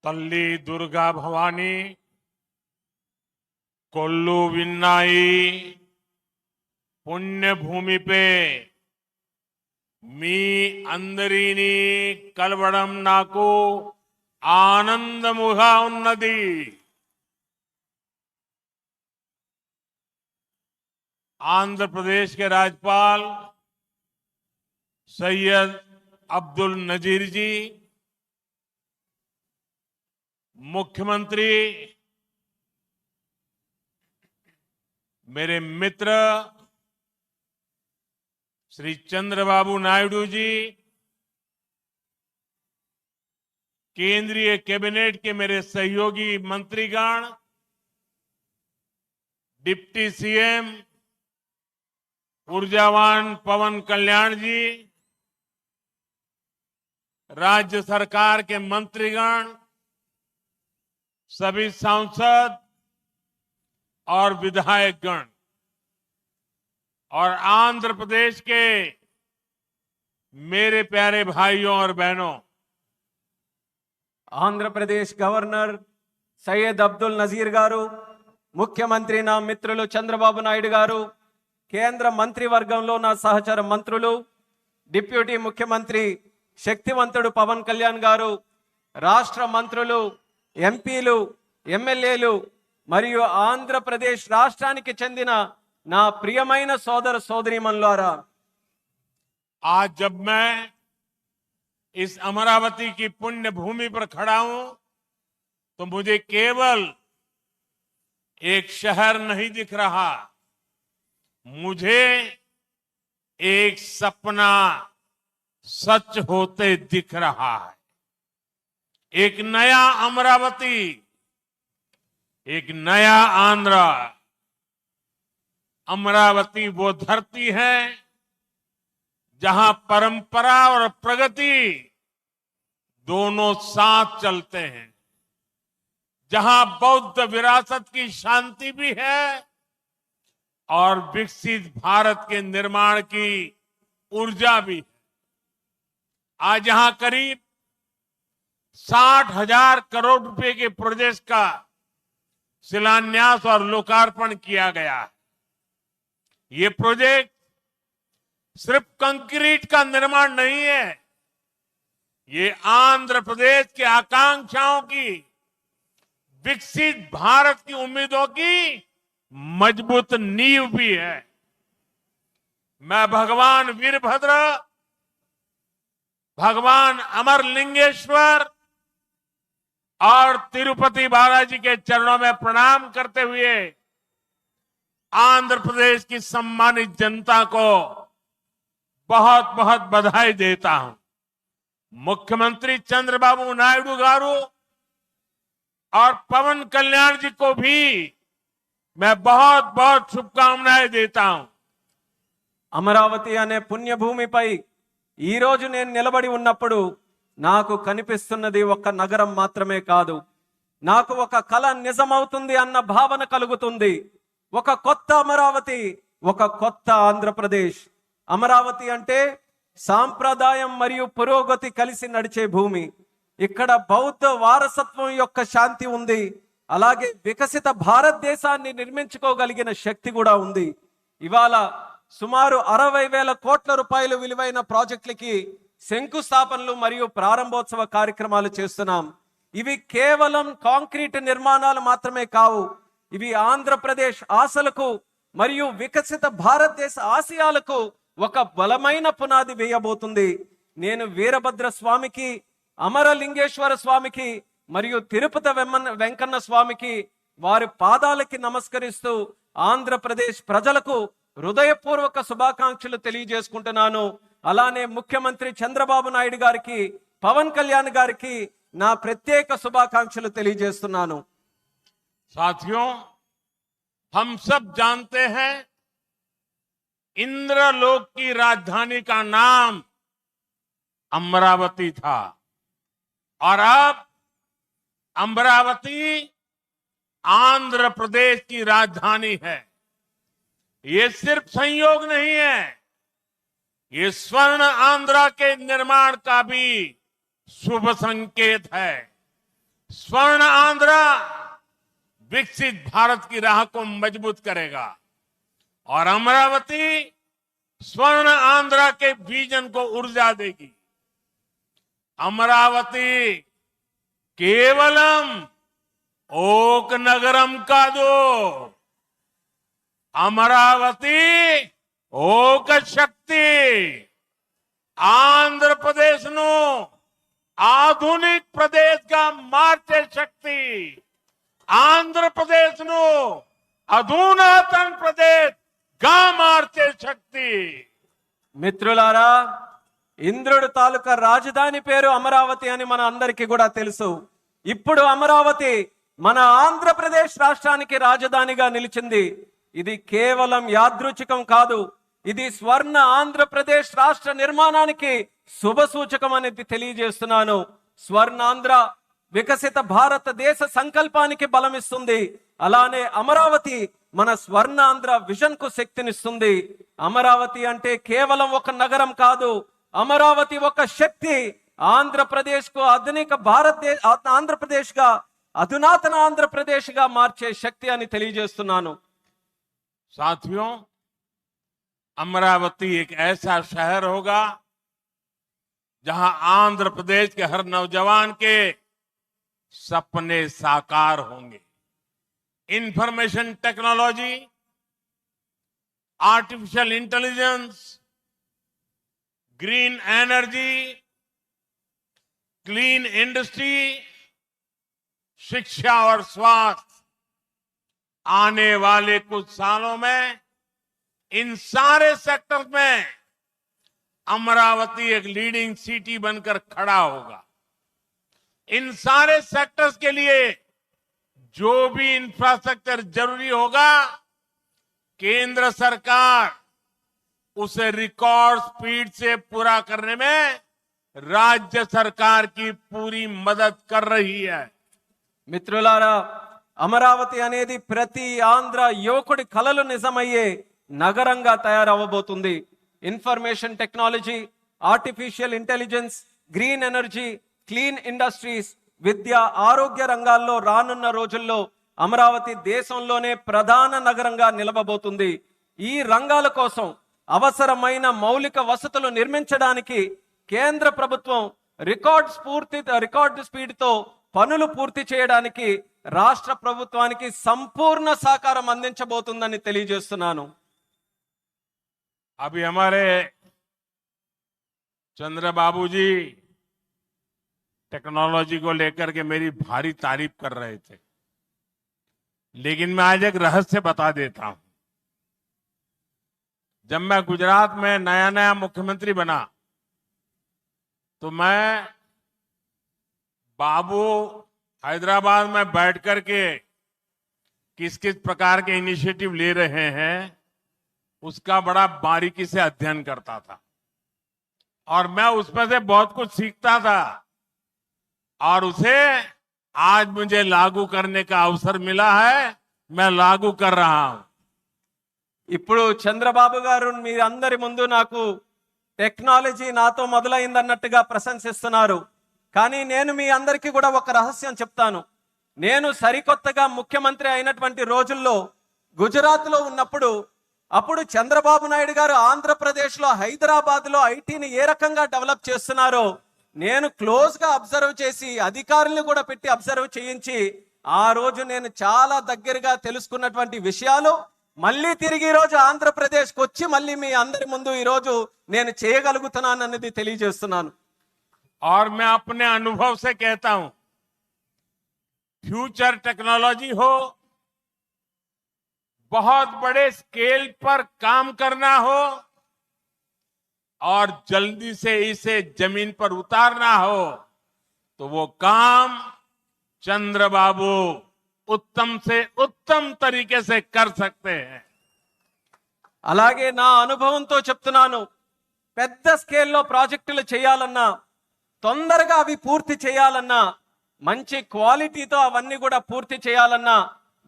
तल्ली दुर्गा भवानी कोल्लू विन्नाई पुण्य भूमि पे मी अंदरीनी कलवड़म नाकू आनंदमुगा उन्नति आंध्र प्रदेश के राज्यपाल सैयद अब्दुल नजीर जी, मुख्यमंत्री मेरे मित्र श्री चंद्रबाबू नायडू जी, केंद्रीय कैबिनेट के मेरे सहयोगी मंत्रीगण, डिप्टी सीएम ऊर्जावान पवन कल्याण जी, राज्य सरकार के मंत्रीगण, सभी सांसद और विधायकगण और आंध्र प्रदेश के मेरे प्यारे भाइयों और बहनों, आंध्र प्रदेश गवर्नर सैयद अब्दुल नजीर गारू, मुख्यमंत्री ना मित्रुలు చంద్రబాబు నాయుడు గారు, కేంద్ర మంత్రివర్గంలో నా సహచర మంత్రులు, డిప్యూటీ ముఖ్యమంత్రి శక్తివంతుడు పవన్ కళ్యాణ్ గారు, రాష్ట్ర మంత్రులు, ఎంపీలు, ఎమ్మెల్యేలు మరియు ఆంధ్రప్రదేశ్ రాష్ట్రానికి చెందిన నా ప్రియమైన సోదర సోదరీమణులారా, आज जब मैं इस अमरावती की पुण्य भूमि पर खड़ा हूं तो मुझे केवल एक शहर नहीं दिख रहा, मुझे एक सपना सच होते दिख रहा है। एक नया अमरावती, एक नया आंध्र। अमरावती वो धरती है जहां परंपरा और प्रगति दोनों साथ चलते हैं, जहां बौद्ध विरासत की शांति भी है और विकसित भारत के निर्माण की ऊर्जा भी है। आज यहां करीब 60,000 करोड़ रुपए के प्रोजेक्ट का शिलान्यास और लोकार्पण किया गया है। ये प्रोजेक्ट सिर्फ कंक्रीट का निर्माण नहीं है, ये आंध्र प्रदेश की आकांक्षाओं की, विकसित भारत की उम्मीदों की मजबूत नींव भी है। मैं भगवान वीरभद्र, भगवान अमरलिंगेश्वर और तिरुपति बालाजी के चरणों में प्रणाम करते हुए आंध्र प्रदेश की सम्मानित जनता को बहुत बहुत बधाई देता हूं। मुख्यमंत्री चंद्रबाबू नायडू गारू और पवन कल्याण जी को भी मैं बहुत बहुत शुभकामनाएं देता हूं। అమరావతి అనే పుణ్యభూమిపై ఈ రోజు నేను నిలబడి ఉన్నప్పుడు నాకు కనిపిస్తున్నది ఒక నగరం మాత్రమే కాదు, నాకు ఒక కల నిజమవుతుంది అన్న భావన కలుగుతుంది। ఒక కొత్త అమరావతి, ఒక కొత్త ఆంధ్రప్రదేశ్। అమరావతి అంటే సాంప్రదాయం మరియు పురోగతి కలిసి నడిచే భూమి। ఇక్కడ బౌద్ధ వారసత్వం యొక్క శాంతి ఉంది, అలాగే వికసిత భారతదేశాన్ని నిర్మించుకోగలిగిన శక్తి కూడా ఉంది। ఇవాళ సుమారు 60,000 కోట్ల రూపాయలు విలువైన ప్రాజెక్టులకి శంకుస్థాపనలు మరియు ప్రారంభోత్సవ కార్యక్రమాలు చేస్తున్నాం। ఇవి కేవలం కాంక్రీట్ నిర్మాణాలు మాత్రమే కావు, ఇవి ఆంధ్రప్రదేశ్ ఆశలకు మరియు వికసిత భారతదేశ ఆశయాలకు ఒక బలమైన పునాది వేయబోతుంది। నేను వీరభద్ర స్వామికి, అమరలింగేశ్వర స్వామికి మరియు తిరుపతి వెంకన్న స్వామికి వారి పాదాలకి నమస్కరిస్తూ ఆంధ్రప్రదేశ్ ప్రజలకు హృదయపూర్వక శుభాకాంక్షలు తెలియజేసుకుంటున్నాను। అలానే ముఖ్యమంత్రి చంద్రబాబు నాయుడు గారికి, పవన్ కళ్యాణ్ గారికి నా ప్రత్యేక శుభాకాంక్షలు తెలియజేస్తున్నాను। साथियों, हम सब जानते हैं इंद्रलोक की राजधानी का नाम अमरावती था और अब अमरावती आंध्र प्रदेश की राजधानी है। ये सिर्फ संयोग नहीं है, ये स्वर्ण आंध्रा के निर्माण का भी शुभ संकेत है। स्वर्ण आंध्र विकसित भारत की राह को मजबूत करेगा और अमरावती स्वर्ण आंध्र के विजन को ऊर्जा देगी। अमरावती केवलम ओक नगरम कादु, अमरावती ओक शक्ति आंध्र प्रदेश नु आधुनिक प्रदेश का मार्चे शक्ति, आंध्र प्रदेश नु अधुनातन प्रदेश గా మార్చే శక్తి। మిత్రులారా, ఇంద్రుడు తాలూకా రాజధాని పేరు అమరావతి అని మన అందరికీ కూడా తెలుసు. ఇప్పుడు అమరావతి మన ఆంధ్రప్రదేశ్ రాష్ట్రానికి రాజధానిగా నిలిచింది. ఇది కేవలం యాదృచ్ఛికం కాదు, ఇది స్వర్ణ ఆంధ్రప్రదేశ్ రాష్ట్ర నిర్మాణానికి శుభ సూచకం అనేది తెలియజేస్తున్నాను. స్వర్ణాంధ్ర వికసిత భారతదేశ సంకల్పానికి బలమిస్తుంది. అలానే అమరావతి మన స్వర్ణాంధ్ర విజన్ కు శక్తినిస్తుంది. అమరావతి అంటే కేవలం ఒక నగరం కాదు, అమరావతి ఒక శక్తి. ఆంధ్రప్రదేశ్ కు ఆధునిక ఆంధ్రప్రదేశ్ గా అధునాతన ఆంధ్రప్రదేశ్ గా మార్చే శక్తి అని తెలియజేస్తున్నాను. साथियों, अमरावती एक ऐसा शहर होगा जहां आंध्र प्रदेश के हर नौजवान के सपने साकार होंगे। Information technology, artificial intelligence, green energy, clean industry, शिक्षा और स्वास्थ्य, आने वाले कुछ सालों में इन सारे सेक्टर्स में अमरावती एक लीडिंग सिटी बनकर खड़ा होगा। इन सारे सेक्टर्स के लिए जो भी इंफ्रास्ट्रक्चर जरूरी होगा, केंद्र सरकार उसे रिकॉर्ड स्पीड से पूरा करने में राज्य सरकार की पूरी मदद कर रही है। మిత్రులారా, అమరావతి అనేది ప్రతి ఆంధ్ర యువకుడి కలలు నిజమయ్యే నగరంగా తయారవబోతుంది. Information technology, artificial intelligence, green energy, clean industries, విద్య, ఆరోగ్య రంగాల్లో రానున్న రోజుల్లో అమరావతి దేశంలోనే ప్రధాన నగరంగా నిలవబోతుంది. ఈ రంగాల కోసం అవసరమైన మౌలిక వసతులు నిర్మించడానికి కేంద్ర ప్రభుత్వం రికార్డ్ స్పీడ్ తో పనులు పూర్తి చేయడానికి రాష్ట్ర ప్రభుత్వానికి సంపూర్ణ సహకారం అందించబోతుందని తెలియజేస్తున్నాను. अभी हमारे चंद्रबाबू जी टेक्नोलॉजी को लेकर के मेरी भारी तारीफ कर रहे थे, लेकिन मैं आज एक रहस्य बता देता हूं। जब मैं गुजरात में नया मुख्यमंत्री बना तो मैं बाबू हैदराबाद में बैठ करके किस किस प्रकार के इनिशिएटिव ले रहे हैं उसका बड़ा बारीकी से अध्ययन करता था और मैं उसमें से बहुत कुछ सीखता था और उसे आज मुझे लागू करने का अवसर मिला है। मैं लागू कर रहा हूं। ఇప్పుడు చంద్రబాబు గారు మీ అందరి ముందు నాకు టెక్నాలజీ నాతో మొదలైందన్నట్టుగా ప్రశంసిస్తున్నారు. కానీ నేను మీ అందరికీ కూడా ఒక రహస్యం చెప్తాను. నేను సరికొత్తగా ముఖ్యమంత్రి అయినటువంటి రోజుల్లో గుజరాత్ లో ఉన్నప్పుడు అప్పుడు చంద్రబాబు నాయుడు గారు ఆంధ్రప్రదేశ్ లో హైదరాబాద్ లో ఐటీని ఏ రకంగా డెవలప్ చేస్తున్నారో నేను క్లోజ్ గా అబ్జర్వ్ చేసి అధికారులను కూడా పెట్టి అబ్జర్వ్ చేయించి ఆ రోజు నేను చాలా దగ్గరగా తెలుసుకున్నటువంటి విషయాలు మళ్ళీ తిరిగి ఈ రోజు ఆంధ్రప్రదేశ్కి వచ్చి మళ్ళీ మీ అందరి ముందు ఈ రోజు నేను చేయగలుగుతున్నాను అనేది తెలియజేస్తున్నాను. और मैं अपने अनुभव से कहता हूं, फ्यूचर टेक्नोलॉजी हो, बहुत बड़े स्केल पर काम करना हो और जल्दी से इसे जमीन पर उतारना हो तो वो काम चंद्रबाबू उत्तम से उत्तम तरीके से कर सकते हैं. అలాగే నా అనుభవంతో చెప్తున్నాను, పెద్ద స్కేల్లో ప్రాజెక్టులు చేయాలన్నా తొందరగా అవి పూర్తి చేయాలన్నా మంచి క్వాలిటీతో అవన్నీ కూడా పూర్తి చేయాలన్నా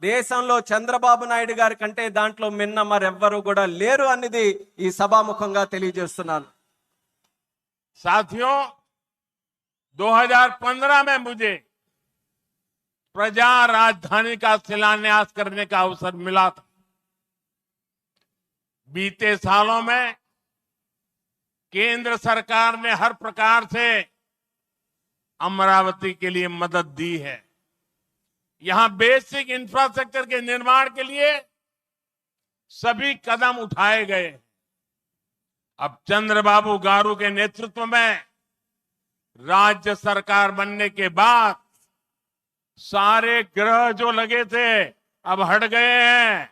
దేశంలో చంద్రబాబు నాయుడు గారి కంటే దాంట్లో మిన్న మరెవ్వరూ కూడా లేరు అనేది ఈ సభాముఖంగా తెలియజేస్తున్నాను. साथियों, 2015 में मुझे प्रजा राजधानी का शिलान्यास करने का अवसर मिला था। बीते सालों में केंद्र सरकार ने हर प्रकार से अमरावती के लिए मदद दी है। यहां बेसिक इंफ्रास्ट्रक्चर के निर्माण के लिए सभी कदम उठाए गए। अब चंद्रबाबू गारू के नेतृत्व में राज्य सरकार बनने के बाद सारे ग्रह जो लगे थे अब हट गए हैं।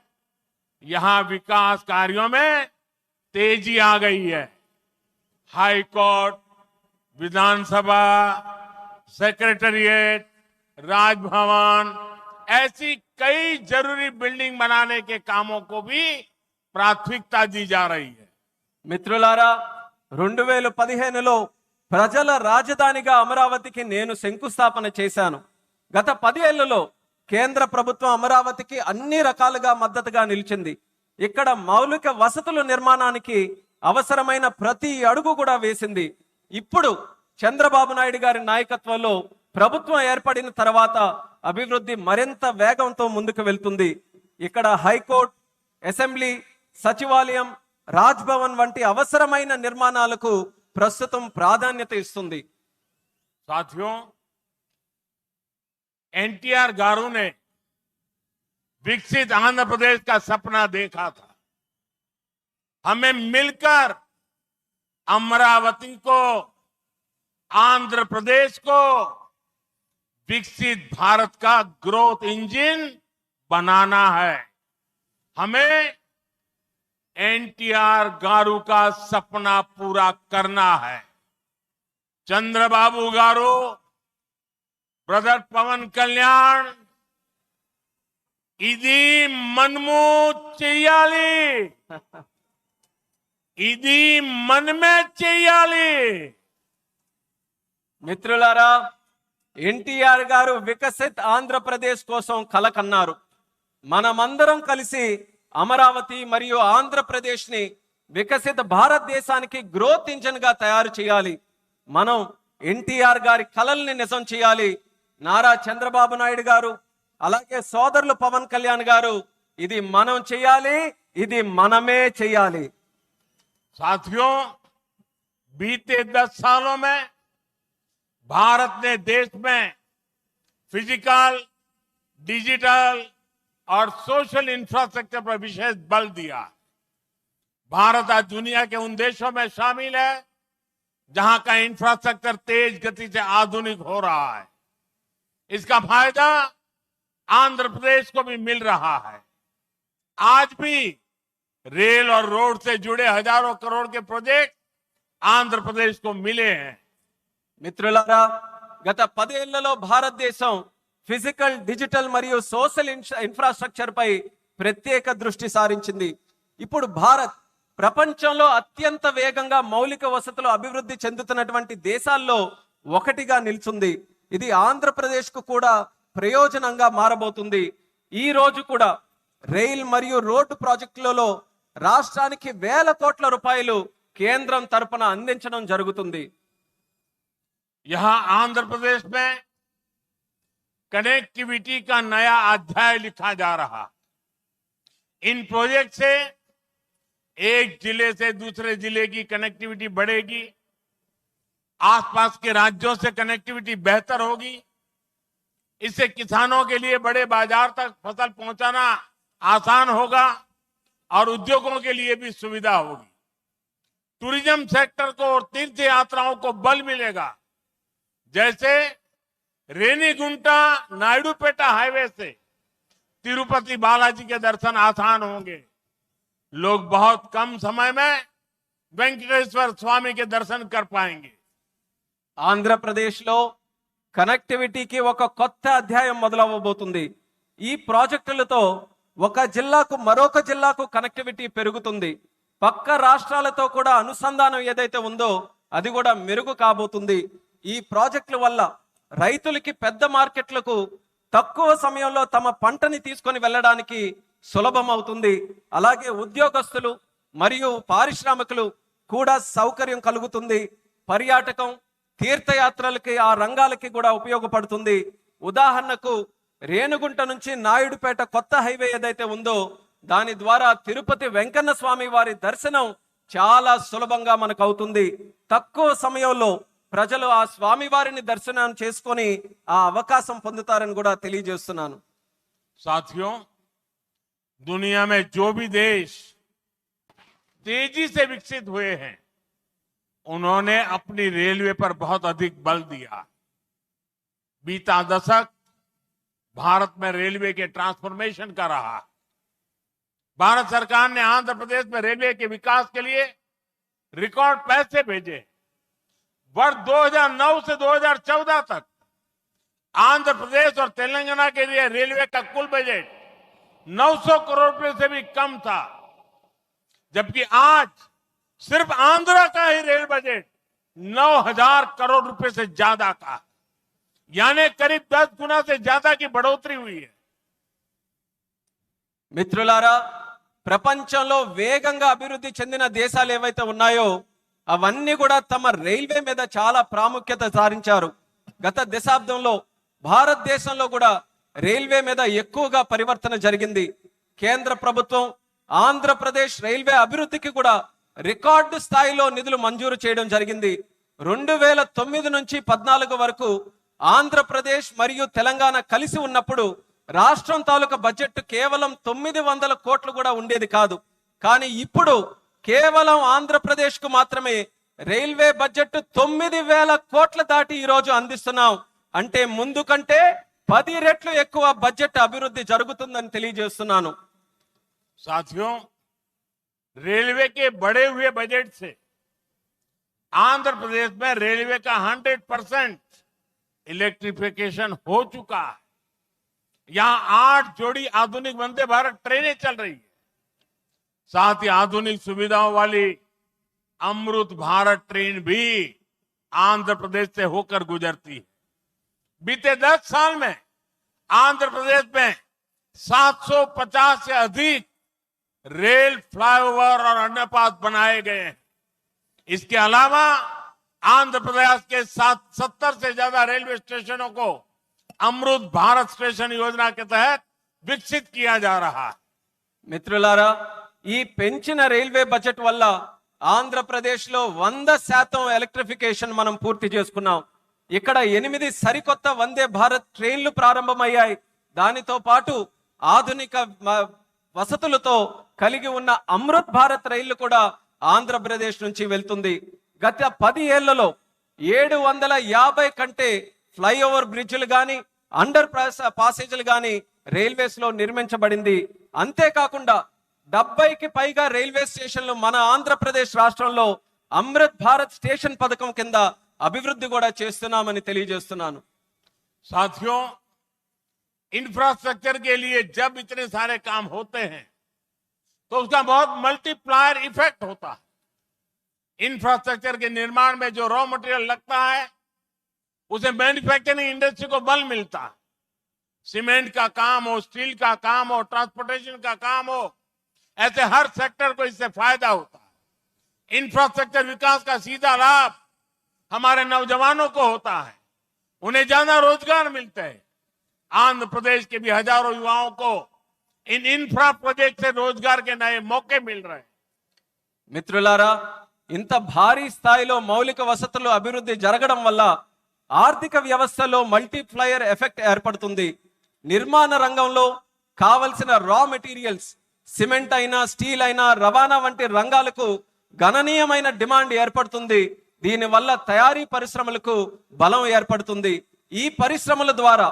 यहां विकास कार्यों में तेजी आ गई है। हाई कोर्ट, विधानसभा, सेक्रेटेरिएट, राजभवन, ऐसी कई जरूरी बिल्डिंग बनाने के कामों को भी प्राथमिकता दी जा रही है। మిత్రులారా 2015లో ప్రజల రాజధానిగా అమరావతికి నేను శంకుస్థాపన చేశాను. గత 10 ఏళ్లలో కేంద్ర ప్రభుత్వం అమరావతికి అన్ని రకాలుగా మద్దతుగా నిలిచింది. ఇక్కడ మౌలిక వసతుల నిర్మాణానికి అవసరమైన ప్రతి అడుగు కూడా వేసింది. ఇప్పుడు చంద్రబాబు నాయుడు గారి నాయకత్వంలో ప్రభుత్వం ఏర్పడిన తర్వాత అభివృద్ధి మరింత వేగంతో ముందుకు వెళ్తుంది. ఇక్కడ హైకోర్టు, అసెంబ్లీ, సచివాలయం, రాజ్భవన్ వంటి అవసరమైన నిర్మాణాలకు ప్రస్తుతం ప్రాధాన్యత ఇస్తుంది. साथियों, एनटीआर गारू ने विकसित आंध्र प्रदेश का सपना देखा था। हमें मिलकर अमरावती को, आंध्र प्रदेश को विकसित भारत का ग्रोथ इंजन बनाना है। हमें एनटीआर गारू का सपना पूरा करना है। चंद्रबाबू गारू, ब्रदर पवन कल्याण, इदी मनमू చెయ్యాలి, ఇది మనమే చెయ్యాలి. మిత్రులారా, ఎన్టీఆర్ గారు వికసిత్ ఆంధ్రప్రదేశ్ కోసం కల కన్నారు. మనమందరం కలిసి అమరావతి మరియు ఆంధ్రప్రదేశ్ ని వికసిత భారతదేశానికి గ్రోత్ ఇంజిన్ గా తయారు చేయాలి. మనం ఎన్టీఆర్ గారి కలల్ని నిజం చేయాలి. నారా చంద్రబాబు నాయుడు గారు, అలాగే సోదరులు పవన్ కళ్యాణ్ గారు, ఇది మనం చేయాలి, ఇది మనమే చేయాలి. साथियों, बीते 10 सालों में भारत ने देश में फिजिकल, डिजिटल और सोशल इंफ्रास्ट्रक्चर पर विशेष बल दिया। भारत आज दुनिया के उन देशों में शामिल है जहां का इंफ्रास्ट्रक्चर तेज गति से आधुनिक हो रहा है। इसका फायदा आंध्र प्रदेश को भी मिल रहा है। आज भी रेल और रोड से जुड़े हजारों करोड़ के प्रोजेक्ट आंध्र प्रदेश को मिले हैं। మిత్రులారా, గత 10 ఏళ్లలో భారతదేశం ఫిజికల్, డిజిటల్ మరియు సోషల్ ఇన్ఫ్రాస్ట్రక్చర్ పై ప్రత్యేక దృష్టి సారించింది. ఇప్పుడు భారత్ ప్రపంచంలో అత్యంత వేగంగా మౌలిక వసతులు అభివృద్ధి చెందుతున్నటువంటి దేశాల్లో ఒకటిగా నిల్చుంది. ఇది ఆంధ్రప్రదేశ్ కు కూడా ప్రయోజనంగా మారబోతుంది. ఈ రోజు కూడా రైల్ మరియు రోడ్డు ప్రాజెక్టులలో రాష్ట్రానికి వేల కోట్ల రూపాయలు కేంద్రం తరపున అందించడం జరుగుతుంది. यहां आंध्र प्रदेश में कनेक्टिविटी का नया अध्याय लिखा जा रहा। इन प्रोजेक्ट से एक जिले से दूसरे जिले की कनेक्टिविटी बढ़ेगी, आसपास के राज्यों से कनेक्टिविटी बेहतर होगी। इससे किसानों के लिए बड़े बाजार तक फसल पहुंचाना आसान होगा और उद्योगों के लिए भी सुविधा होगी। टूरिज्म सेक्टर को और तीर्थ यात्राओं को बल मिलेगा। जैसे रेनीगुंटा नायडूपेटा हाईवे से तिरुपति बालाजी के दर्शन आसान होंगे। लोग बहुत कम समय में वेंकटेश्वर स्वामी के दर्शन कर पाएंगे। ఆంధ్రప్రదేశ్ లో కనెక్టివిటీకి ఒక కొత్త అధ్యాయం మొదలవబోతుంది. ఈ ప్రాజెక్టులతో ఒక జిల్లాకు మరొక జిల్లాకు కనెక్టివిటీ పెరుగుతుంది. పక్క రాష్ట్రాలతో కూడా అనుసంధానం ఏదైతే ఉందో అది కూడా మెరుగు కాబోతుంది. ఈ ప్రాజెక్టుల వల్ల రైతులకి పెద్ద మార్కెట్లకు తక్కువ సమయంలో తమ పంటని తీసుకొని వెళ్ళడానికి సులభం అవుతుంది. అలాగే ఉద్యోగస్తులు మరియు పారిశ్రామికులు కూడా సౌకర్యం కలుగుతుంది. పర్యాటకం, తీర్థయాత్రలకి, ఆ రంగాలకి కూడా ఉపయోగపడుతుంది. ఉదాహరణకు రేణుగుంట నుంచి నాయుడుపేట కొత్త హైవే ఏదైతే ఉందో దాని ద్వారా తిరుపతి వెంకన్న స్వామి వారి దర్శనం చాలా సులభంగా మనకు అవుతుంది. తక్కువ సమయంలో ప్రజలు ఆ స్వామి వారిని దర్శనం చేసుకొని ఆ అవకాశం పొందుతారని కూడా తెలియజేస్తున్నాను. साथियों, दुनिया में जो भी देश तेजी से विकसित हुए हैं, उन्होंने अपनी रेलवे पर बहुत अधिक बल दिया। बीता दशक भारत में रेलवे के ट्रांसफॉर्मेशन का रहा। भारत सरकार ने आंध्र प्रदेश में रेलवे के विकास के लिए रिकॉर्ड पैसे भेजे। वर्ष 2009 से 2014 तक आंध्र प्रदेश और तेलंगाना के लिए रेलवे का कुल बजट 900 करोड़ रुपए से भी कम था, जबकि आज सिर्फ आंध्र का ही रेल बजट 9,000 करोड़ रुपए से ज्यादा का, यानी करीब 10 गुना से ज्यादा की बढ़ोतरी हुई है। మిత్రులారా, ప్రపంచంలో వేగంగా అభివృద్ధి చెందిన దేశాలు ఏవైతే ఉన్నాయో అవన్నీ కూడా తమ రైల్వే మీద చాలా ప్రాముఖ్యత సారించారు. గత దశాబ్దంలో భారతదేశంలో కూడా రైల్వే మీద ఎక్కువగా పరివర్తన జరిగింది. కేంద్ర ప్రభుత్వం ఆంధ్రప్రదేశ్ రైల్వే అభివృద్ధికి కూడా రికార్డు స్థాయిలో నిధులు మంజూరు చేయడం జరిగింది. 2009 నుంచి 14 వరకు ఆంధ్రప్రదేశ్ మరియు తెలంగాణ కలిసి ఉన్నప్పుడు రాష్ట్రం తాలూకా బడ్జెట్ కేవలం 900 కోట్లు కూడా ఉండేది కాదు. కానీ ఇప్పుడు కేవలం ఆంధ్రప్రదేశ్ కు మాత్రమే రైల్వే బడ్జెట్ 9,000 కోట్ల దాటి ఈ రోజు అందిస్తున్నాం. అంటే ముందు కంటే 10 రెట్లు ఎక్కువ బడ్జెట్ అభివృద్ధి జరుగుతుందని తెలియజేస్తున్నాను. साथियों, रेलवे के बढ़े हुए बजट से आंध्र प्रदेश में रेलवे का 100% इलेक्ट्रिफिकेशन हो चुका है। यहां 8 जोड़ी आधुनिक वंदे भारत ट्रेनें चल रही है। साथ ही आधुनिक सुविधाओं वाली अमृत भारत ट्रेन भी आंध्र प्रदेश से होकर गुजरती है। बीते 10 साल में आंध्र प्रदेश में 750 से अधिक रेल फ्लाईओवर और अंडरपास बनाए गए हैं। इसके अलावा आंध्र प्रदेश के 70 से ज्यादा रेलवे स्टेशनों को अमृत भारत स्टेशन योजना के तहत विकसित किया जा रहा है। మిత్రులారా, ఈ పెంచిన రైల్వే బడ్జెట్ వల్ల ఆంధ్రప్రదేశ్ లో 100% ఎలక్ట్రిఫికేషన్ మనం పూర్తి చేసుకున్నాం. ఇక్కడ 8 సరికొత్త వందే భారత్ ట్రైన్లు ప్రారంభమయ్యాయి. దానితో పాటు ఆధునిక వసతులతో కలిగి ఉన్న అమృత్ భారత్ రైళ్లు కూడా ఆంధ్రప్రదేశ్ నుంచి వెళ్తుంది. గత 10 ఏళ్లలో 750 కంటే ఫ్లైఓవర్ బ్రిడ్జ్లు గాని అండర్ పాసేజీలు గాని రైల్వేస్ లో నిర్మించబడింది. అంతేకాకుండా 70కి పైగా రైల్వే స్టేషన్లు మన ఆంధ్రప్రదేశ్ రాష్ట్రంలో అమృత్ భారత్ స్టేషన్ పథకం కింద అభివృద్ధి కూడా చేస్తున్నామని తెలియజేస్తున్నాను. साथियों, इंफ्रास्ट्रक्चर के लिए जब इतने सारे काम होते हैं तो उसका बहुत मल्टीप्लायर इफेक्ट होता है। इंफ्रास्ट्रक्चर के निर्माण में जो रॉ मटेरियल लगता है उसे मैन्युफैक्चरिंग इंडस्ट्री को बल मिलता है। सीमेंट का काम हो, स्टील का काम हो, ट्रांसपोर्टेशन का काम हो, ऐसे हर सेक्टर को इससे फायदा होता है। इंफ्रास्ट्रक्चर विकास का सीधा लाभ हमारे नौजवानों को होता है, उन्हें ज्यादा रोजगार मिलते हैं। आंध्र प्रदेश के भी हजारों युवाओं को इन इंफ्रा प्रोजेक्ट से रोजगार के नए मौके मिल रहे हैं। మిత్రులారా, ఇంత భారీ స్థాయిలో మౌలిక వసతులు అభివృద్ధి జరగడం వల్ల ఆర్థిక వ్యవస్థలో మల్టీప్లయర్ ఎఫెక్ట్ ఏర్పడుతుంది. నిర్మాణ రంగంలో కావలసిన రా మెటీరియల్స్ సిమెంట్ అయినా స్టీల్ అయినా రవాణా వంటి రంగాలకు గణనీయమైన డిమాండ్ ఏర్పడుతుంది. దీనివల్ల తయారీ పరిశ్రమలకు బలం ఏర్పడుతుంది. ఈ పరిశ్రమల ద్వారా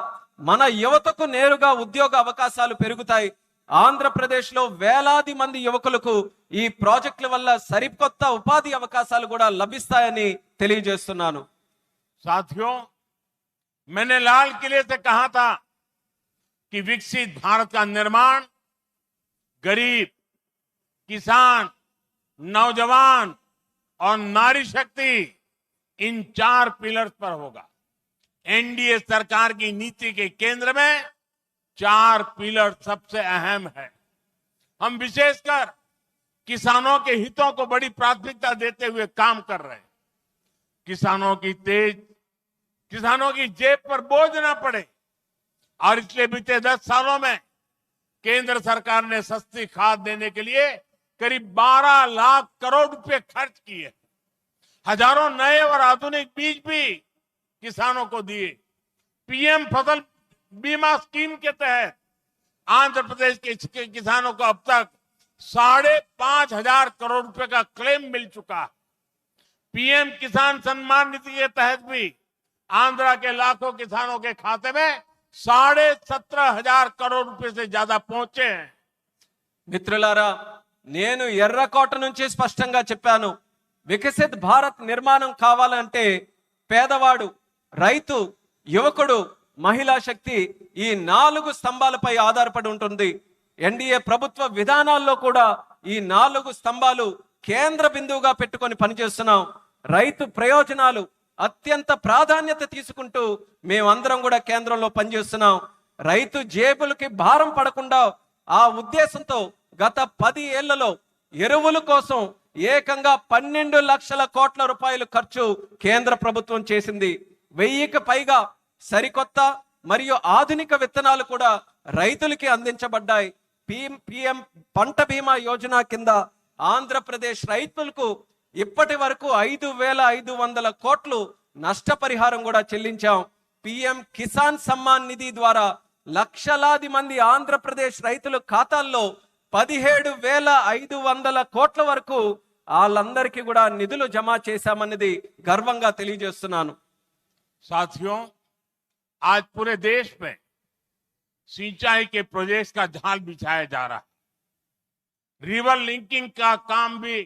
మన యువతకు నేరుగా ఉద్యోగ అవకాశాలు పెరుగుతాయి. ఆంధ్రప్రదేశ్ లో వేలాది మంది యువకులకు ఈ ప్రాజెక్టుల వల్ల సరికొత్త ఉపాధి అవకాశాలు కూడా లభిస్తాయని తెలియజేస్తున్నాను. साथियों, मैंने लाल किले से कहा था कि विकसित भारत का निर्माण गरीब, किसान, नौजवान और नारी शक्ति इन 4 पिलर्स पर होगा। एनडीए सरकार की नीति के केंद्र में 4 पिलर सबसे अहम है। हम विशेषकर किसानों के हितों को बड़ी प्राथमिकता देते हुए काम कर रहे हैं। किसानों की जेब पर बोझ ना पड़े, और इसलिए बीते 10 सालों में केंद्र सरकार ने सस्ती खाद देने के लिए करीब 12 लाख करोड़ रुपए खर्च किए। हजारों नए और आधुनिक बीज भी किसानों को दिए। पीएम फसल बीमा स्कीम के तहत आंध्र प्रदेश के किसानों को अब तक 5,500 करोड़ रुपए का क्लेम मिल चुका है। पीएम किसान सम्मान निधि के तहत भी आंध्रा के लाखों किसानों के खाते में 17,500 करोड़ रुपए से ज्यादा पहुंचे हैं। మిత్రులారా, నేను ఎర్రకోట నుంచి స్పష్టంగా చెప్పాను, వికసిత్ భారత్ నిర్మాణం కావాలంటే పేదవాడు, రైతు, యువకుడు, మహిళా శక్తి ఈ 4 స్తంభాలపై ఆధారపడి ఉంటుంది. ఎన్డీఏ ప్రభుత్వ విధానాల్లో కూడా ఈ 4 స్తంభాలు కేంద్ర బిందువుగా పెట్టుకొని పనిచేస్తున్నాం. రైతు ప్రయోజనాలు అత్యంత ప్రాధాన్యత తీసుకుంటూ మేమందరం కూడా కేంద్రంలో పనిచేస్తున్నాం. రైతు జేబులకి భారం పడకుండా ఆ ఉద్దేశంతో గత 10 ఏళ్లలో ఎరువుల కోసం ఏకంగా 12 లక్షల కోట్ల రూపాయలు ఖర్చు కేంద్ర ప్రభుత్వం చేసింది. 1000కి పైగా సరికొత్త మరియు ఆధునిక విత్తనాలు కూడా రైతులకి అందించబడ్డాయి. పిఎం పంట బీమా యోజన కింద ఆంధ్రప్రదేశ్ రైతులకు ఇప్పటి వరకు 5,500 కోట్లు నష్టపరిహారం కూడా చెల్లించాం. పిఎం కిసాన్ సమ్మాన్ నిధి ద్వారా లక్షలాది మంది ఆంధ్రప్రదేశ్ రైతుల ఖాతాల్లో 17,500 కోట్ల వరకు వాళ్ళందరికీ కూడా నిధులు జమ చేశామన్నది గర్వంగా తెలియజేస్తున్నాను. साथियों, आज पूरे देश में सिंचाई के प्रोजेक्ट्स का जाल बिछाया जा रहा है। रिवर लिंकिंग का काम भी,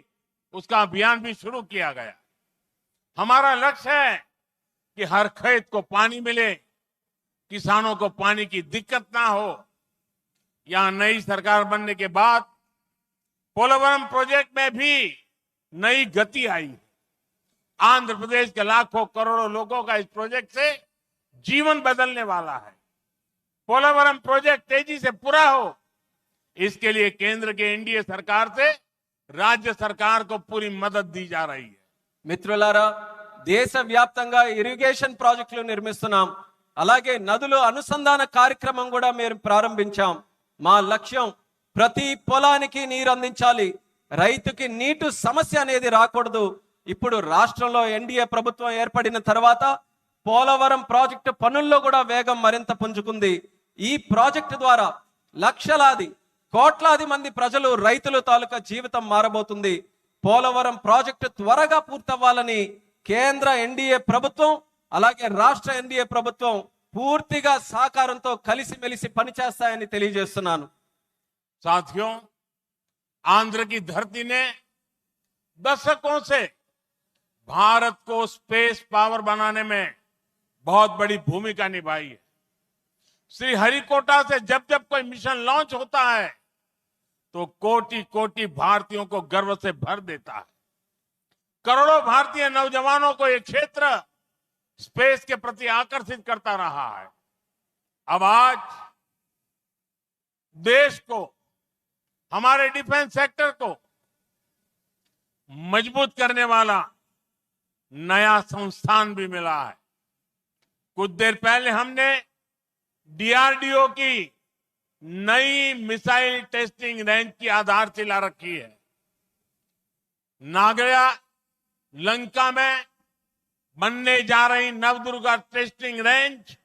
उसका अभियान भी शुरू किया गया। हमारा लक्ष्य है कि हर खेत को पानी मिले, किसानों को पानी की दिक्कत ना हो। यहां नई सरकार बनने के बाद पोलवरम प्रोजेक्ट में भी नई गति आई। आंध्र प्रदेश के लाखों करोड़ों लोगों का इस प्रोजेक्ट से जीवन बदलने वाला है। पोलवरम प्रोजेक्ट तेजी से पूरा हो, इसके लिए केंद्र के एनडीए सरकार से राज्य सरकार को पूरी मदद दी जा रही है. మిత్రులారా, దేశవ్యాప్తంగా ఇరిగేషన్ ప్రాజెక్టులు నిర్మిస్తున్నాం. అలాగే నదుల అనుసంధాన కార్యక్రమం కూడా మేము ప్రారంభించాం. మా లక్ష్యం ప్రతి పొలానికి నీరు అందించాలి, రైతుకి నీటి సమస్య అనేది రాకూడదు. ఇప్పుడు రాష్ట్రంలో ఎన్డీఏ ప్రభుత్వం ఏర్పడిన తర్వాత పోలవరం ప్రాజెక్టు పనుల్లో కూడా వేగం మరింత పుంజుకుంది. ఈ ప్రాజెక్టు ద్వారా లక్షలాది కోట్లాది మంది ప్రజలు, రైతుల తాలూకా జీవితం మారబోతుంది. పోలవరం ప్రాజెక్టు త్వరగా పూర్తవ్వాలని కేంద్ర ఎన్డీఏ ప్రభుత్వం అలాగే రాష్ట్ర ఎన్డీఏ ప్రభుత్వం పూర్తిగా సహకారంతో కలిసిమెలిసి పనిచేస్తాయని తెలియజేస్తున్నాను. साथियों, आंध्र की धरती ने दशकों से भारत को स्पेस पावर बनाने में बहुत बड़ी भूमिका निभाई है। श्रीहरिकोटा से जब जब कोई मिशन लॉन्च होता है तो कोटि कोटि भारतीयों को गर्व से भर देता है। करोड़ों भारतीय नौजवानों को यह क्षेत्र स्पेस के प्रति आकर्षित करता रहा है। अब आज देश को, हमारे डिफेंस सेक्टर को मजबूत करने वाला नया संस्थान भी मिला है। कुछ देर पहले हमने डीआरडीओ की नई मिसाइल टेस्टिंग रेंज की आधारशिला रखी है। नागया लंका में बनने जा रही नवदुर्गा टेस्टिंग रेंज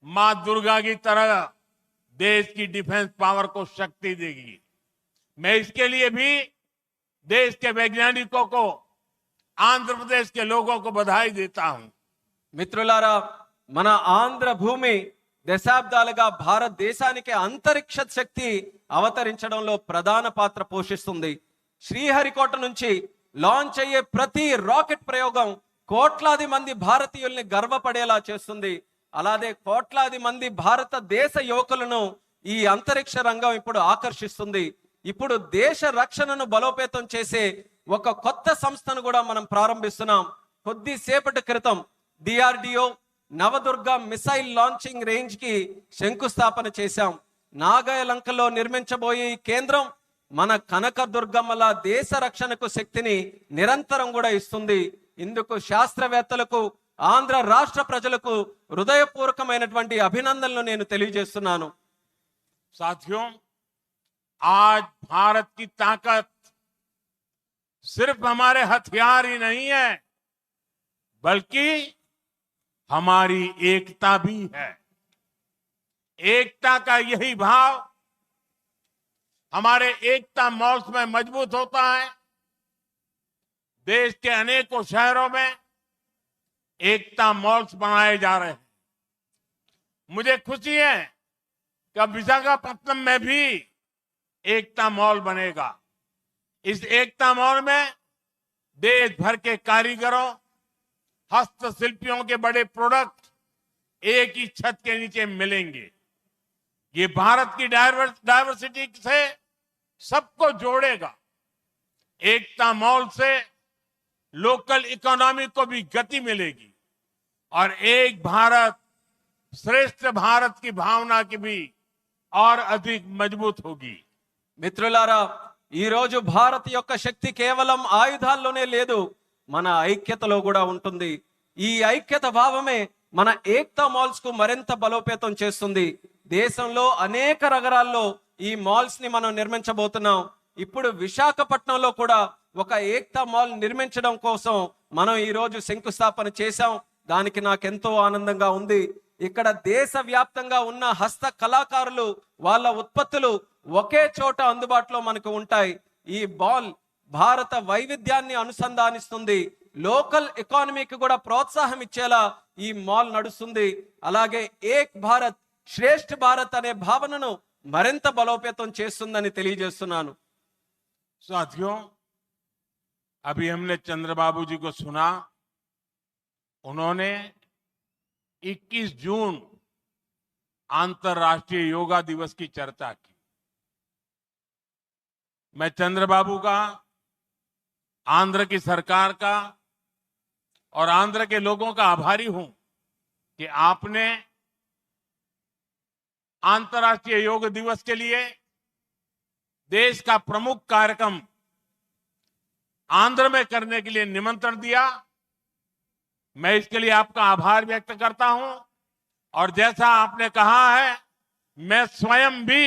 मां दुर्गा की तरह देश की डिफेंस पावर को शक्ति देगी। मैं इसके लिए भी देश के वैज्ञानिकों को, आंध्र प्रदेश के लोगों को बधाई देता हूं. మిత్రులారా, మన ఆంధ్ర భూమి దశాబ్దాలుగా భారతదేశానికి అంతరిక్ష శక్తి అవతరించడంలో ప్రధాన పాత్ర పోషిస్తుంది. శ్రీహరికోట నుంచి లాంచ్ అయ్యే ప్రతి రాకెట్ ప్రయోగం కోట్లాది మంది భారతీయుల్ని గర్వపడేలా చేస్తుంది. అలాగే కోట్లాది మంది భారతదేశ యువకులను ఈ అంతరిక్ష రంగం ఇప్పుడు ఆకర్షిస్తుంది. ఇప్పుడు దేశ రక్షణను బలోపేతం చేసే ఒక కొత్త సంస్థను కూడా మనం ప్రారంభిస్తున్నాం. కొద్దిసేపటి క్రితం DRDO Navadurga missile launching range కి శంకుస్థాపన చేశాం. నాగాలంకలో నిర్మించబోయే ఈ కేంద్రం మన కనకదుర్గమ్మల దేశ రక్షణకు శక్తిని నిరంతరం కూడా ఇస్తుంది. ఇందుకు శాస్త్రవేత్తలకు ఆంధ్ర రాష్ట్ర ప్రజలకు హృదయపూర్వకమైనటువంటి అభినందనలు నేను తెలియజేస్తున్నాను. साथियों, आज भारत की ताकत सिर्फ हमारे हथियार ही नहीं है, बल्कि हमारी एकता भी है। एकता का यही भाव हमारे एकता मॉल्स में मजबूत होता है। देश के अनेकों शहरों में एकता मॉल्स बनाए जा रहे हैं। मुझे खुशी है कि अब विशाखापट्टनम में भी एकता मॉल बनेगा। इस एकता मॉल में देश भर के कारीगरों, हस्तशिल्पियों के बड़े प्रोडक्ट एक ही छत के नीचे मिलेंगे। ये भारत की डायवर्सिटी से सबको जोड़ेगा। एकता मॉल से लोकल इकोनॉमी को भी गति मिलेगी और एक भारत श्रेष्ठ भारत की भावना की भी और अधिक मजबूत होगी। మిత్రులారా, ఈ రోజు భారత్ యొక్క శక్తి కేవలం ఆయుధాల్లోనే లేదు, మన ఐక్యతలో కూడా ఉంటుంది. ఈ ఐక్యత భావమే మన ఏక్తా మాల్స్ కు మరింత బలోపేతం చేస్తుంది. దేశంలో అనేక నగరాల్లో ఈ మాల్స్ ని మనం నిర్మించబోతున్నాం. ఇప్పుడు విశాఖపట్నంలో కూడా ఒక ఏక్తా మాల్ నిర్మించడం కోసం మనం ఈ రోజు శంకుస్థాపన చేశాం. దానికి నాకెంతో ఆనందంగా ఉంది. ఇక్కడ దేశవ్యాప్తంగా ఉన్న హస్త కళాకారులు వాళ్ళ ఉత్పత్తులు ఒకే చోట అందుబాటులో మనకు ఉంటాయి. ఈ మాల్ భారత వైవిధ్యాన్ని అనుసంధానిస్తుంది. లోకల్ ఎకానమీకి కూడా ప్రోత్సాహం ఇచ్చేలా ఈ మాల్ నడుస్తుంది. అలాగే ఏక్ భారత్ శ్రేష్ఠ భారత్ అనే భావనను మరింత బలోపేతం చేస్తుందని తెలియజేస్తున్నాను. साथियों, अभी हमने चंद्रबाबू जी को सुना। उन्होंने 21 जून अंतर्राष्ट्रीय योगा दिवस की चर्चा की। मैं चंद्रबाबू का, आंध्र की सरकार का और आंध्र के लोगों का आभारी हूं कि आपने अंतर्राष्ट्रीय योग दिवस के लिए देश का प्रमुख कार्यक्रम आंध्र में करने के लिए निमंत्रण दिया। मैं इसके लिए आपका आभार व्यक्त करता हूं और जैसा आपने कहा है, मैं स्वयं भी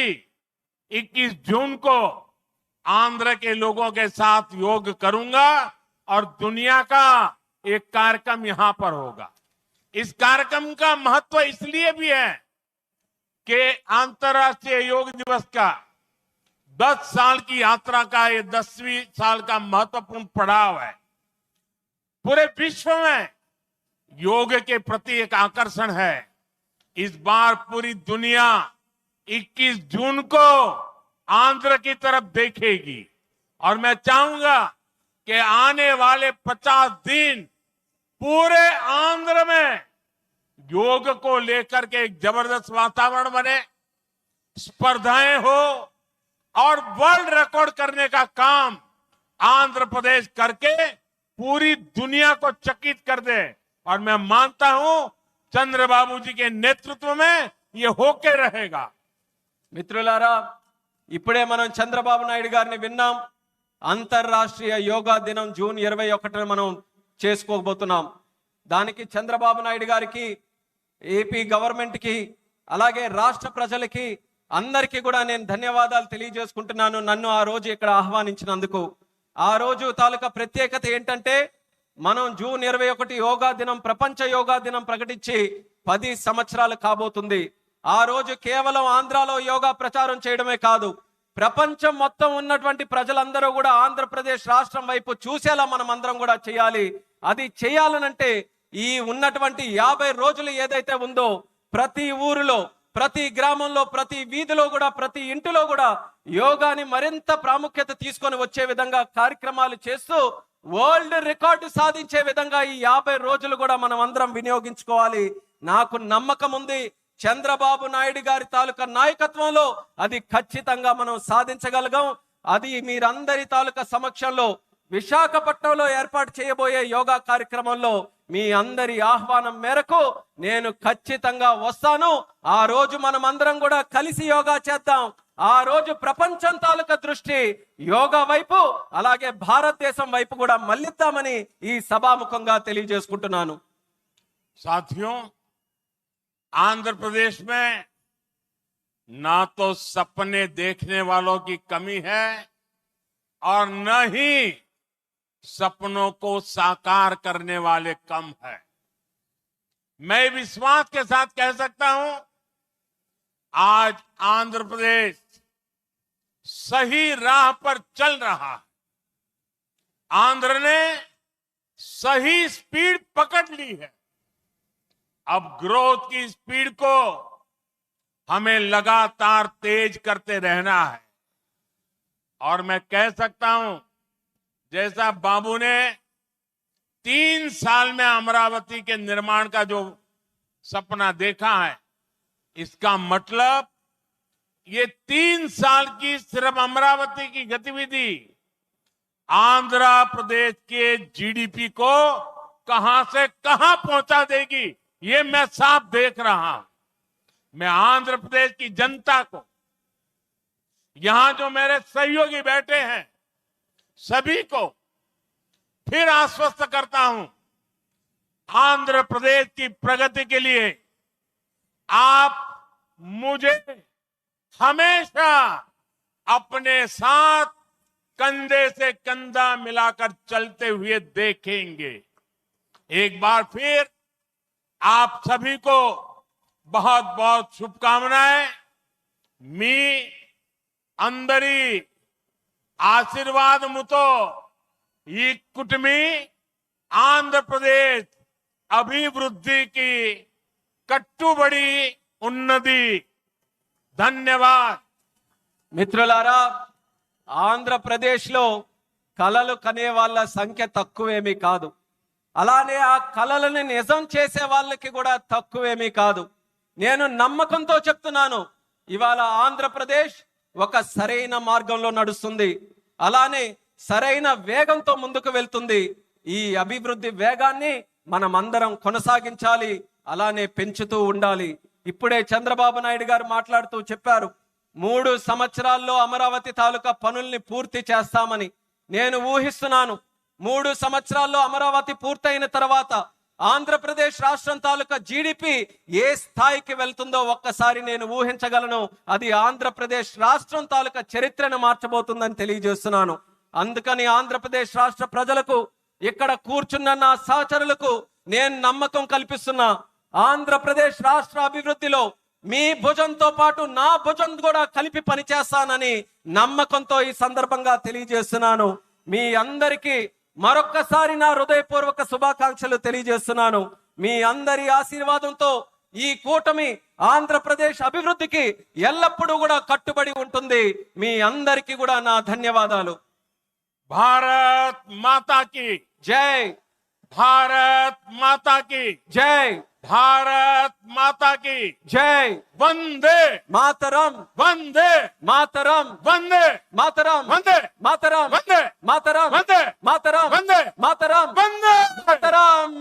21 जून को आंध्र के लोगों के साथ योग करूंगा और दुनिया का एक कार्यक्रम यहां पर होगा। इस कार्यक्रम का महत्व इसलिए भी है कि अंतर्राष्ट्रीय योग दिवस का 10 साल की यात्रा का ये 10वीं साल का महत्वपूर्ण पड़ाव है। पूरे विश्व में योग के प्रति एक आकर्षण है। इस बार पूरी दुनिया 21 जून को आंध्र की तरफ देखेगी और मैं चाहूंगा कि आने वाले 50 दिन पूरे आंध्र में योग को लेकर के एक जबरदस्त वातावरण बने, स्पर्धाएं हो और वर्ल्ड रिकॉर्ड करने का काम आंध्र प्रदेश करके पूरी दुनिया को चकित कर दे। और मैं मानता हूं चंद्रबाबू जी के नेतृत्व में ये होके रहेगा। మిత్రులారా, ఇప్పుడే మనం చంద్రబాబు నాయుడు గారిని విన్నాం. అంతర్రాష్ట్రీయ యోగా దినం జూన్ 21న మనం చేసుకోబోతున్నాం. దానికి చంద్రబాబు నాయుడు గారికి, ఏపీ గవర్నమెంట్ కి, అలాగే రాష్ట్ర ప్రజలకి అందరికీ కూడా నేను ధన్యవాదాలు తెలియజేసుకుంటున్నాను నన్ను ఆ రోజు ఇక్కడ ఆహ్వానించినందుకు. ఆ రోజు తాలూకా ప్రత్యేకత ఏంటంటే, మనం జూన్ 21 యోగా దినం, ప్రపంచ యోగా దినం ప్రకటించి 10 సంవత్సరాలు కాబోతుంది. ఆ రోజు కేవలం ఆంధ్రాలో యోగా ప్రచారం చేయడమే కాదు, ప్రపంచం మొత్తం ఉన్నటువంటి ప్రజలందరూ కూడా ఆంధ్రప్రదేశ్ రాష్ట్రం వైపు చూసేలా మనం అందరం కూడా చేయాలి. అది చేయాలనంటే ఈ ఉన్నటువంటి 50 రోజులు ఏదైతే ఉందో, ప్రతి ఊరిలో, ప్రతి గ్రామంలో, ప్రతి వీధిలో కూడా, ప్రతి ఇంటిలో కూడా యోగాని మరింత ప్రాముఖ్యత తీసుకొని వచ్చే విధంగా కార్యక్రమాలు చేస్తూ వరల్డ్ రికార్డు సాధించే విధంగా ఈ 50 రోజులు కూడా మనం అందరం వినియోగించుకోవాలి. నాకు నమ్మకం ఉంది, చంద్రబాబు నాయుడు గారి తాలూకా నాయకత్వంలో అది ఖచ్చితంగా మనం సాధించగలగాం. అది మీరందరి తాలూకా సమక్షంలో విశాఖపట్నంలో ఏర్పాటు చేయబోయే యోగా కార్యక్రమంలో మీ అందరి ఆహ్వానం మేరకు నేను ఖచ్చితంగా వస్తాను. ఆ రోజు మనం అందరం కూడా కలిసి యోగా చేద్దాం. ఆ రోజు ప్రపంచం తాలూకా దృష్టి యోగా వైపు, అలాగే భారతదేశం వైపు కూడా మళ్ళిద్దామని ఈ సభాముఖంగా తెలియజేసుకుంటున్నాను. साथियों, आंध्र प्रदेश में ना तो सपने देखने वालों की कमी है और न ही सपनों को साकार करने वाले कम है। मैं विश्वास के साथ कह सकता हूं, आज आंध्र प्रदेश सही राह पर चल रहा है। आंध्र ने सही स्पीड पकड़ ली है। अब ग्रोथ की स्पीड को हमें लगातार तेज करते रहना है। और मैं कह सकता हूं, जैसा बाबू ने 3 साल में अमरावती के निर्माण का जो सपना देखा है, इसका मतलब ये 3 साल की सिर्फ अमरावती की गतिविधि आंध्र प्रदेश के जीडीपी को कहां से कहां पहुंचा देगी, ये मैं साफ देख रहा हूं। मैं आंध्र प्रदेश की जनता को, यहां जो मेरे सहयोगी बैठे हैं, सभी को फिर आश्वस्त करता हूं, आंध्र प्रदेश की प्रगति के लिए आप मुझे हमेशा अपने साथ कंधे से कंधा मिलाकर चलते हुए देखेंगे। एक बार फिर आप सभी को बहुत बहुत शुभकामनाएं। मी अंदरी ఆశీర్వాదముతో ఈ కుటుంబీ ఆంధ్రప్రదేశ్ అభివృద్ధికి కట్టుబడి ఉన్నది. ధన్యవాద్. మిత్రులారా, ఆంధ్రప్రదేశ్లో కలలు కనే వాళ్ళ సంఖ్య తక్కువేమీ కాదు. అలానే ఆ కలలను నిజం చేసే వాళ్ళకి కూడా తక్కువేమీ కాదు. నేను నమ్మకంతో చెప్తున్నాను, ఇవాళ ఆంధ్రప్రదేశ్ ఒక సరైన మార్గంలో నడుస్తుంది. అలానే సరైన వేగంతో ముందుకు వెళ్తుంది. ఈ అభివృద్ధి వేగాన్ని మనం అందరం కొనసాగించాలి, అలానే పెంచుతూ ఉండాలి. ఇప్పుడే చంద్రబాబు నాయుడు గారు మాట్లాడుతూ చెప్పారు, 3 సంవత్సరాల్లో అమరావతి తాలూకా పనుల్ని పూర్తి చేస్తామని. నేను ఊహిస్తున్నాను, 3 సంవత్సరాల్లో అమరావతి పూర్తయిన తర్వాత ఆంధ్రప్రదేశ్ రాష్ట్రం తాలూకా జీడిపి ఏ స్థాయికి వెళ్తుందో ఒక్కసారి నేను ఊహించగలను. అది ఆంధ్రప్రదేశ్ రాష్ట్రం తాలూకా చరిత్రను మార్చబోతుందని తెలియజేస్తున్నాను. అందుకని ఆంధ్రప్రదేశ్ రాష్ట్ర ప్రజలకు, ఇక్కడ కూర్చున్న నా సహచరులకు నేను నమ్మకం కల్పిస్తున్నా, ఆంధ్రప్రదేశ్ రాష్ట్ర అభివృద్ధిలో మీ భుజంతో పాటు నా భుజం కూడా కలిపి పనిచేస్తానని నమ్మకంతో ఈ సందర్భంగా తెలియజేస్తున్నాను. మీ అందరికీ మరొక్కసారి నా హృదయపూర్వక శుభాకాంక్షలు తెలియజేస్తున్నాను. మీ అందరి ఆశీర్వాదంతో ఈ కూటమి ఆంధ్రప్రదేశ్ అభివృద్ధికి ఎల్లప్పుడూ కూడా కట్టుబడి ఉంటుంది. మీ అందరికీ కూడా నా ధన్యవాదాలు. భారత్ మాతా కీ జై. భారత్ మాతా కీ జై. భారత్ మాతా కీ జై. వందే మాతరం. వందే మాతరం. వందే మాతరం. వందే మాతరం. వందే మాతరం. వందే మాతరం. వందే మాతరం. వందే మాతరం.